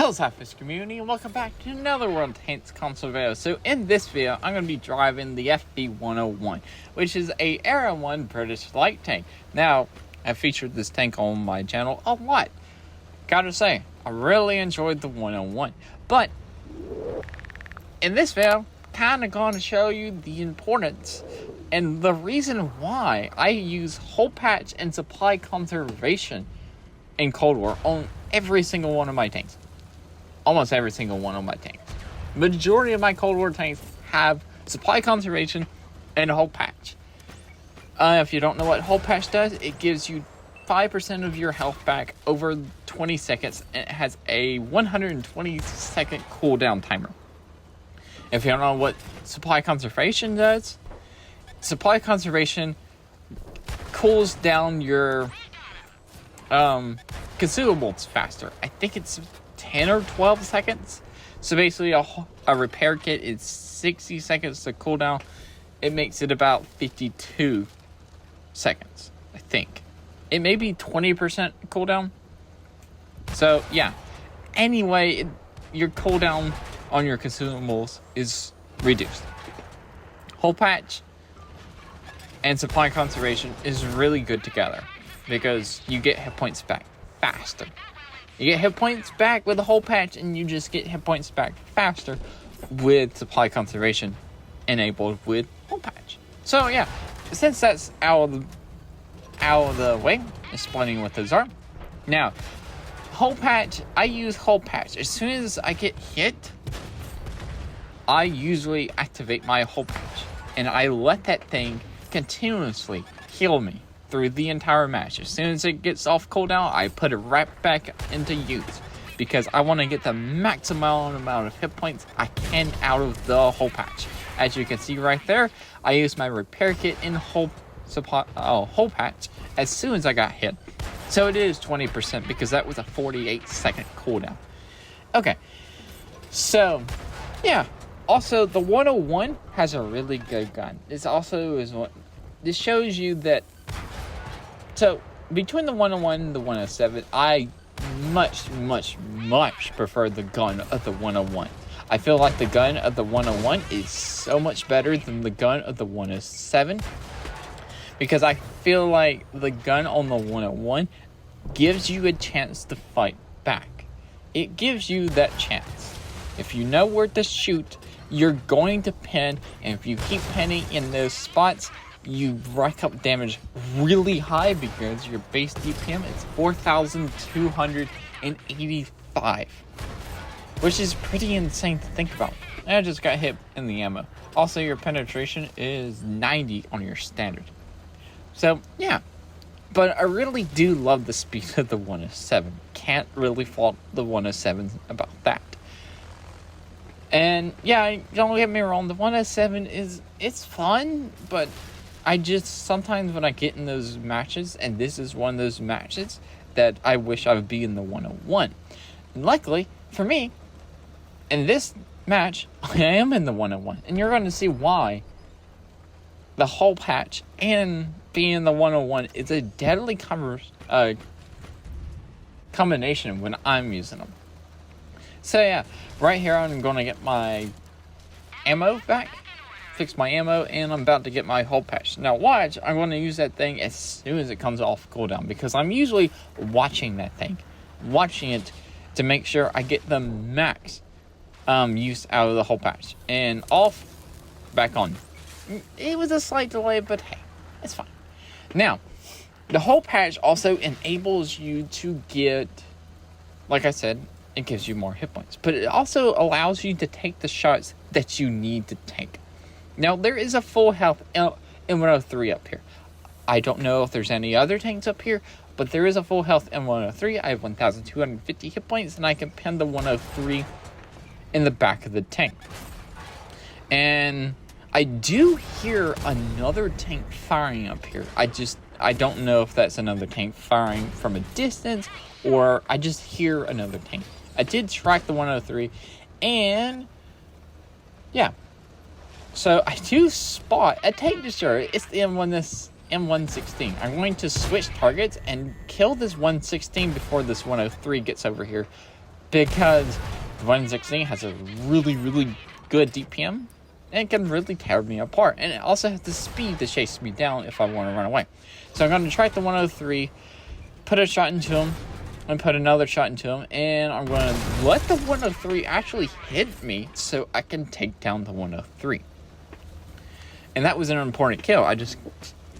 Hello SLAPAFISH community, and welcome back to another World Tanks console video. So in this video, I'm going to be driving the FV101, which is a Era 1 British light tank. Now, I've featured this tank on my channel a lot. Gotta say, I really enjoyed the 101. But, in this video, kind of going to show you the importance and the reason why I use hole patch and supply conservation in Cold War on every single one of my tanks. Almost every single one of my tanks. Majority of my Cold War tanks have supply conservation and hole patch. If you don't know what hole patch does, it gives you 5% of your health back over 20 seconds, and it has a 120 second cooldown timer. If you don't know what supply conservation does, supply conservation cools down your consumables faster. I think it's 10 or 12 seconds. So basically a repair kit is 60 seconds to cool down. It makes it about 52 seconds, I think. It may be 20% cooldown. So yeah. Anyway, your cooldown on your consumables is reduced. Hole patch and supply conservation is really good together because you get hit points back faster. You get hit points back with a hole patch, and you just get hit points back faster with supply conservation enabled with hole patch. So yeah, since that's out of the way, explaining what those are. Now, hole patch, I use hole patch. As soon as I get hit, I usually activate my hole patch, and I let that thing continuously heal me through the entire match. As soon as it gets off cooldown, I put it right back into use because I want to get the maximum amount of hit points I can out of the hole patch. As you can see right there, I used my repair kit in hole patch as soon as I got hit. So it is 20% because that was a 48 second cooldown. Okay, so yeah. Also, the 101 has a really good gun. This shows you that. So, between the 101 and the 107, I much prefer the gun of the 101. I feel like the gun of the 101 is so much better than the gun of the 107. Because I feel like the gun on the 101 gives you a chance to fight back. It gives you that chance. If you know where to shoot, you're going to pin, and if you keep pinning in those spots, you rack up damage really high because your base DPM is 4,285, which is pretty insane to think about. And I just got hit in the ammo. Also, your penetration is 90 on your standard. So yeah, but I really do love the speed of the 107. Can't really fault the 107 about that. And yeah, don't get me wrong, the 107 it's fun, but I just, sometimes when I get in those matches, and this is one of those matches that I wish I would be in the 101. And luckily, for me, in this match, I am in the 101. And you're going to see why the hole patch and being in the 101 is a deadly combination when I'm using them. So yeah, right here I'm going to get my ammo back. Fix my ammo, and I'm about to get my hole patch. Now watch, I'm going to use that thing as soon as it comes off cooldown because I'm usually watching that thing. Watching it to make sure I get the max use out of the hole patch. And off, back on. It was a slight delay, but hey, it's fine. Now, the hole patch also enables you to get, like I said, it gives you more hit points. But it also allows you to take the shots that you need to take. Now, there is a full health M103 up here. I don't know if there's any other tanks up here, but there is a full health M103. I have 1,250 hit points, and I can pin the 103 in the back of the tank. And I do hear another tank firing up here. I don't know if that's another tank firing from a distance, or I just hear another tank. I did track the 103, and yeah. So I do spot a tank destroyer. It's the M116. I'm going to switch targets and kill this 116 before this 103 gets over here because the 116 has a really, really good DPM and it can really tear me apart. And it also has the speed to chase me down if I want to run away. So I'm going to try the 103, put a shot into him, and put another shot into him, and I'm going to let the 103 actually hit me so I can take down the 103. And that was an important kill. I just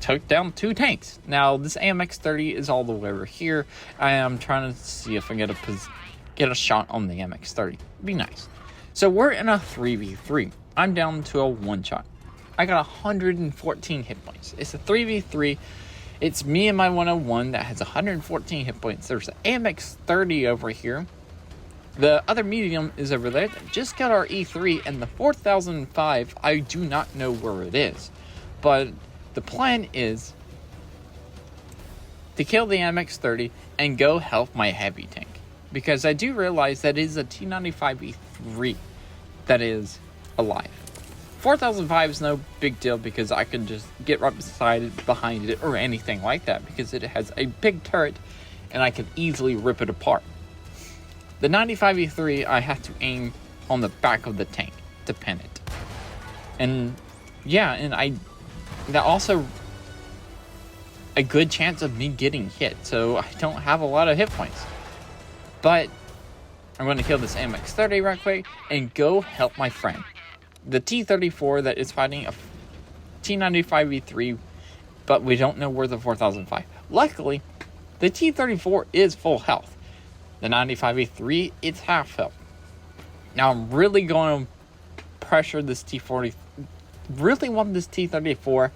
took down 2 tanks. Now, this AMX-30 is all the way over here. I am trying to see if I get a shot on the AMX-30. Be nice. So we're in a 3v3. I'm down to a 1-shot. I got 114 hit points. It's a 3v3. It's me and my 101 that has 114 hit points. There's the AMX-30 over here. The other medium is over there. Just got our E3, and the 4005, I do not know where it is. But the plan is to kill the AMX-30 and go help my heavy tank. Because I do realize that it is a T95E3 that is alive. 4005 is no big deal because I can just get right beside it, behind it, or anything like that because it has a big turret and I can easily rip it apart. The 95E3, I have to aim on the back of the tank to pin it. And yeah, and that also a good chance of me getting hit, so I don't have a lot of hit points. But I'm going to kill this AMX-30 right quick and go help my friend. The T-34 that is fighting a T-95E3, but we don't know where the 4005. Luckily, the T-34 is full health. The 95E3, it's half health. Now I'm really going to pressure this T-40. Really want this T-34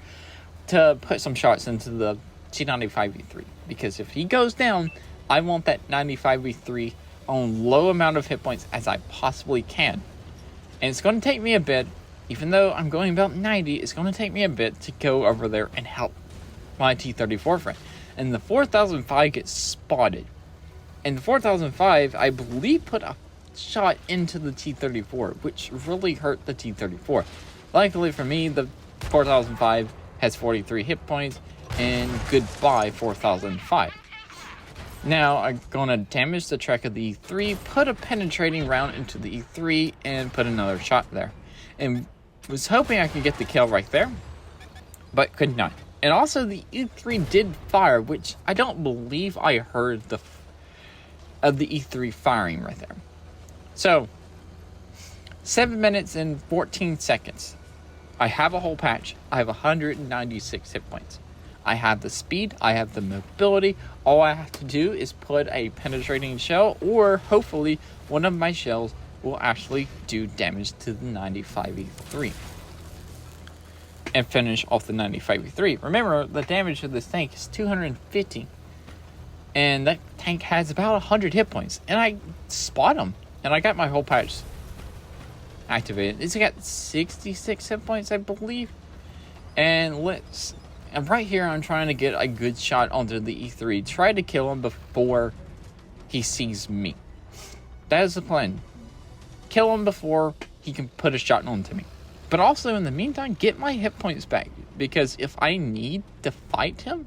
to put some shots into the T-95E3. Because if he goes down, I want that 95E3 on low amount of hit points as I possibly can. And it's going to take me a bit, even though I'm going about 90, it's going to take me a bit to go over there and help my T-34 friend. And the 4005 gets spotted. And the 4005, I believe, put a shot into the T-34, which really hurt the T-34. Luckily for me, the 4005 has 43 hit points, and goodbye 4005. Now, I'm going to damage the track of the E3, put a penetrating round into the E3, and put another shot there. And was hoping I could get the kill right there, but could not. And also, the E3 did fire, which I don't believe I heard the E3 firing right there. So, 7 minutes and 14 seconds. I have a whole patch. I have 196 hit points. I have the speed, I have the mobility. All I have to do is put a penetrating shell, or hopefully one of my shells will actually do damage to the 95E3 and finish off the 95E3. Remember, the damage of this tank is 250, and that tank has about 100 hit points, and I spot him, and I got my whole patch activated. It's got 66 hit points, I believe, and right here, I'm trying to get a good shot onto the E3. Try to kill him before he sees me. That is the plan. Kill him before he can put a shot onto me. But also, in the meantime, get my hit points back. Because if I need to fight him,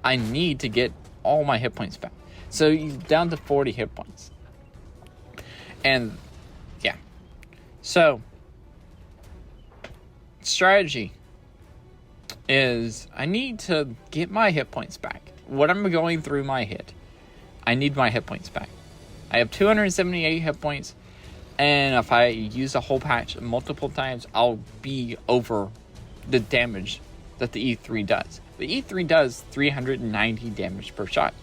I need to get all my hit points back. So, he's down to 40 hit points. And, yeah. So, strategy is I need to get my hit points back. What I'm going through my hit, I need my hit points back. I have 278 hit points, and if I use a whole patch multiple times, I'll be over the damage that the E3 does. The E3 does 390 damage per shot.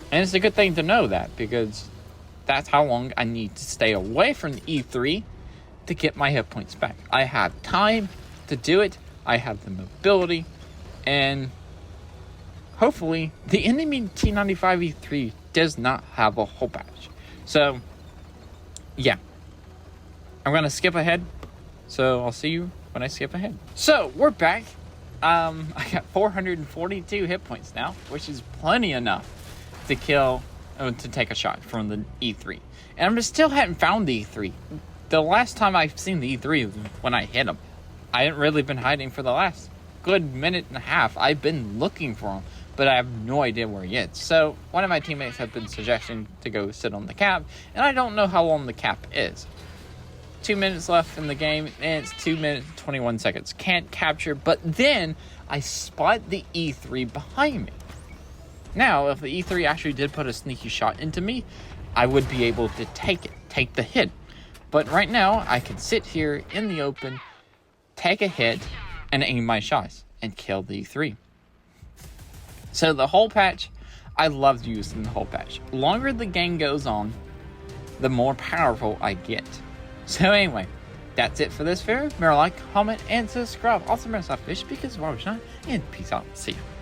And it's a good thing to know that, because that's how long I need to stay away from the E3 to get my hit points back. I have time to do it. I have the mobility, and hopefully the enemy T95E3 does not have a whole patch. So, yeah. I'm going to skip ahead, so I'll see you when I skip ahead. So, we're back. I got 442 hit points now, which is plenty enough to to take a shot from the E3. And I still hadn't found the E3. The last time I've seen the E3 was when I hit him. I hadn't really been hiding for the last good minute and a half. I've been looking for him. but I have no idea where he is. So one of my teammates have been suggesting to go sit on the cap, and I don't know how long the cap is. 2 minutes left in the game, and it's 2 minutes and 21 seconds. Can't capture, but then I spot the E3 behind me. Now, if the E3 actually did put a sneaky shot into me, I would be able to take the hit. But right now, I can sit here in the open, take a hit, and aim my shots, and kill the E3. So the hole patch, I love using the hole patch. The longer the game goes on, the more powerful I get. So anyway, that's it for this video. Remember to like, comment, and subscribe. Also remember to fish because why would you not? And peace out. See you.